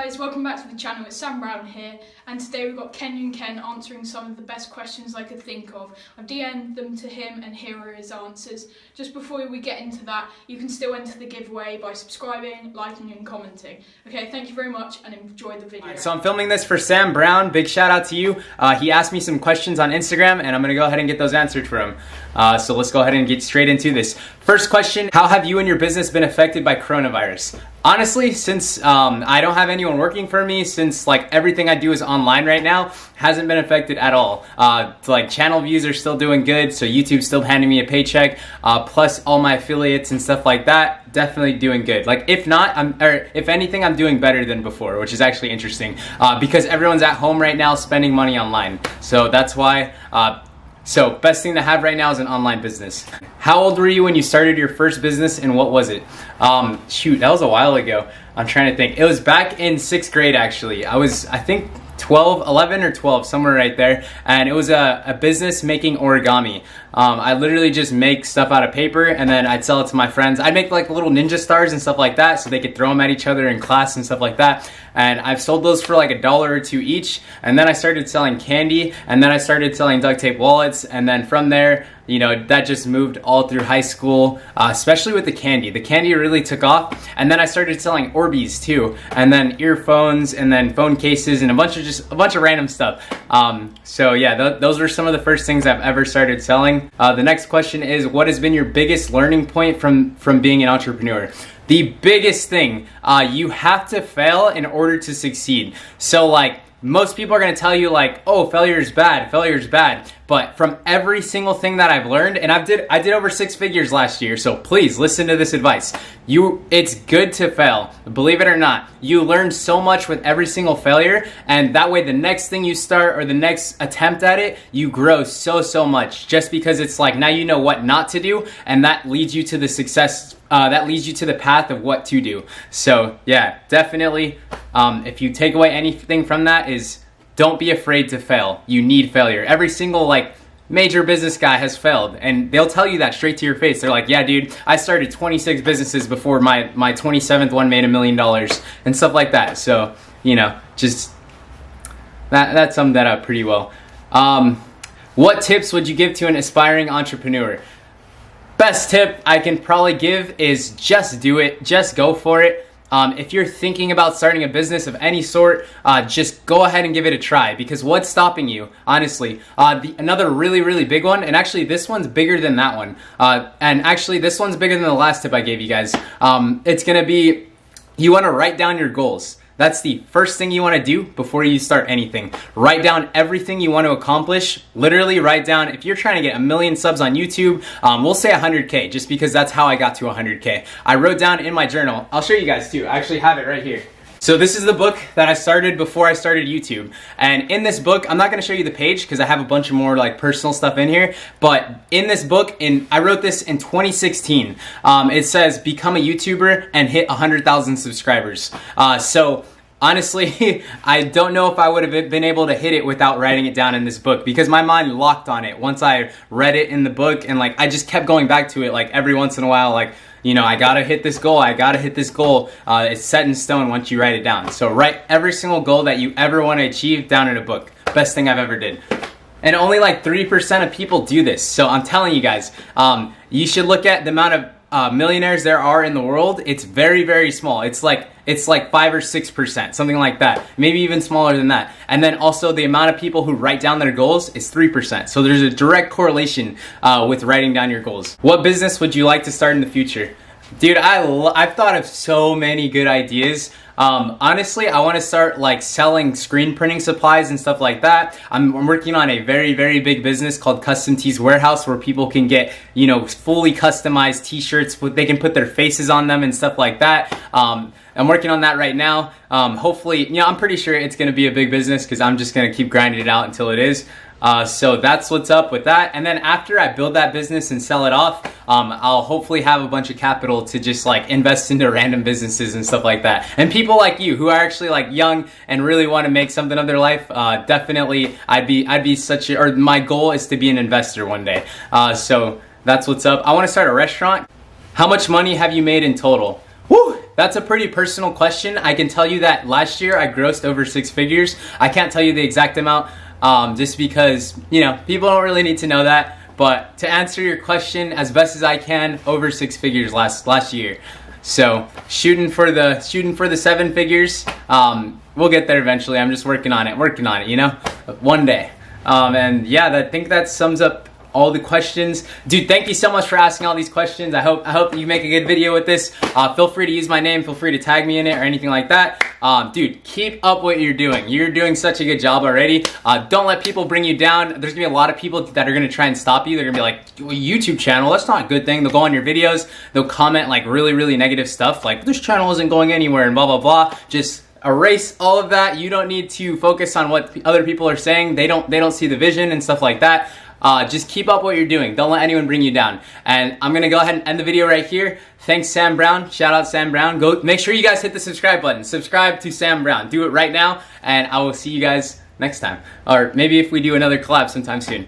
guys, welcome back to the channel. It's Sam Brown here, and today we've got Kenyonken answering some of the best questions I could think of. I've DM'd them to him and here are his answers. Just before we get into that, you can still enter the giveaway by subscribing, liking and commenting. Okay, thank you very much and enjoy the video. So I'm filming this for Sam Brown. Big shout out to you. He asked me some questions on Instagram and I'm gonna go ahead and get those answered for him. So let's go ahead and get straight into this. First question, how have you and your business been affected by coronavirus? Honestly, since I don't have anyone working for me, since like everything I do is online right now, hasn't been affected at all. Like channel views are still doing good, so YouTube's still handing me a paycheck, plus all my affiliates and stuff like that, definitely doing good. Like if not, if anything, I'm doing better than before, which is actually interesting, because everyone's at home right now spending money online. So that's why, so best thing to have right now is an online business. How old were you when you started your first business and what was it? Shoot, that was a while ago. I'm trying to think. It was back in 6th grade actually. I think 11 or 12, somewhere right there. And it was a business making origami. I literally just make stuff out of paper and then I'd sell it to my friends. I'd make like little ninja stars and stuff like that so they could throw them at each other in class and stuff like that. And I've sold those for like $1 or $2 each. And then I started selling candy and then I started selling duct tape wallets. And then from there, you know, that just moved all through high school, especially with the candy. The candy really took off. And then I started selling Orbeez too. And then earphones and then phone cases and a bunch of random stuff. So yeah, those were some of the first things I've ever started selling. The next question is, what has been your biggest learning point from being an entrepreneur? The biggest thing, you have to fail in order to succeed. So like, most people are going to tell you like, oh, failure is bad. But from every single thing that I've learned, and I did over 6 figures last year, so please listen to this advice. It's good to fail. Believe it or not, you learn so much with every single failure, and that way the next thing you start or the next attempt at it, you grow so much just because it's like now you know what not to do, and that leads you to the success. That leads you to the path of what to do. So yeah, definitely, if you take away anything from that is don't be afraid to fail. You need failure. Every single like major business guy has failed and they'll tell you that straight to your face. They're like, yeah, dude, I started 26 businesses before my 27th one made $1 million and stuff like that. So, you know, just that summed that up pretty well. What tips would you give to an aspiring entrepreneur? Best tip I can probably give is just do it. Just go for it. If you're thinking about starting a business of any sort, just go ahead and give it a try, because what's stopping you, honestly? Another really big one, and actually this one's bigger than that one, and actually this one's bigger than the last tip I gave you guys. It's gonna be, you wanna write down your goals. That's the first thing you want to do before you start anything. Write down everything you want to accomplish. Literally write down, if you're trying to get 1 million subs on YouTube, we'll say 100K, just because that's how I got to 100K. I wrote down in my journal, I'll show you guys too, I actually have it right here. So this is the book that I started before I started YouTube. And in this book, I'm not going to show you the page because I have a bunch of more like personal stuff in here. But in this book, I wrote this in 2016. It says, become a YouTuber and hit 100,000 subscribers. So honestly, I don't know if I would have been able to hit it without writing it down in this book, because my mind locked on it once I read it in the book, and like I just kept going back to it like every once in a while, like, you know, I gotta hit this goal, it's set in stone once you write it down. So write every single goal that you ever want to achieve down in a book. Best thing I've ever did. And only like 3% of people do this. So I'm telling you guys, you should look at the amount of millionaires there are in the world. It's very small. It's like 5 or 6%, something like that. Maybe even smaller than that. And then also the amount of people who write down their goals is 3%. So there's a direct correlation with writing down your goals. What business would you like to start in the future? Dude, I've thought of so many good ideas. Honestly, I want to start like selling screen printing supplies and stuff like that. I'm working on a very big business called Custom Tees Warehouse, where people can get, you know, fully customized t-shirts, they can put their faces on them and stuff like that. I'm working on that right now. Hopefully, you know, I'm pretty sure it's going to be a big business because I'm just going to keep grinding it out until it is. So that's what's up with that. And then after I build that business and sell it off, I'll hopefully have a bunch of capital to just like invest into random businesses and stuff like that. And people like you who are actually like young and really want to make something of their life, definitely I'd be such a, or my goal is to be an investor one day. So that's what's up. I want to start a restaurant. How much money have you made in total? Woo! That's a pretty personal question. I can tell you that last year I grossed over 6 figures. I can't tell you the exact amount just because, you know, people don't really need to know that. But to answer your question as best as I can, over 6 figures last year. So shooting for the 7 figures. We'll get there eventually. I'm just working on it, you know, one day. And yeah, I think that sums up all the questions. Dude, thank you so much for asking all these questions. I hope you make a good video with this. Feel free to use my name. Feel free to tag me in it or anything like that. Dude, keep up what you're doing. You're doing such a good job already. Don't let people bring you down. There's gonna be a lot of people that are gonna try and stop you. They're gonna be like, well, YouTube channel, that's not a good thing. They'll go on your videos. They'll comment like really, really negative stuff like this channel isn't going anywhere and blah, blah, blah. Just erase all of that. You don't need to focus on what other people are saying. They don't see the vision and stuff like that. Just keep up what you're doing. Don't let anyone bring you down. And I'm gonna go ahead and end the video right here. Thanks, Sam Brown. Shout out Sam Brown. Go make sure you guys hit the subscribe button. Subscribe to Sam Brown. Do it right now, and I will see you guys next time. Or maybe if we do another collab sometime soon.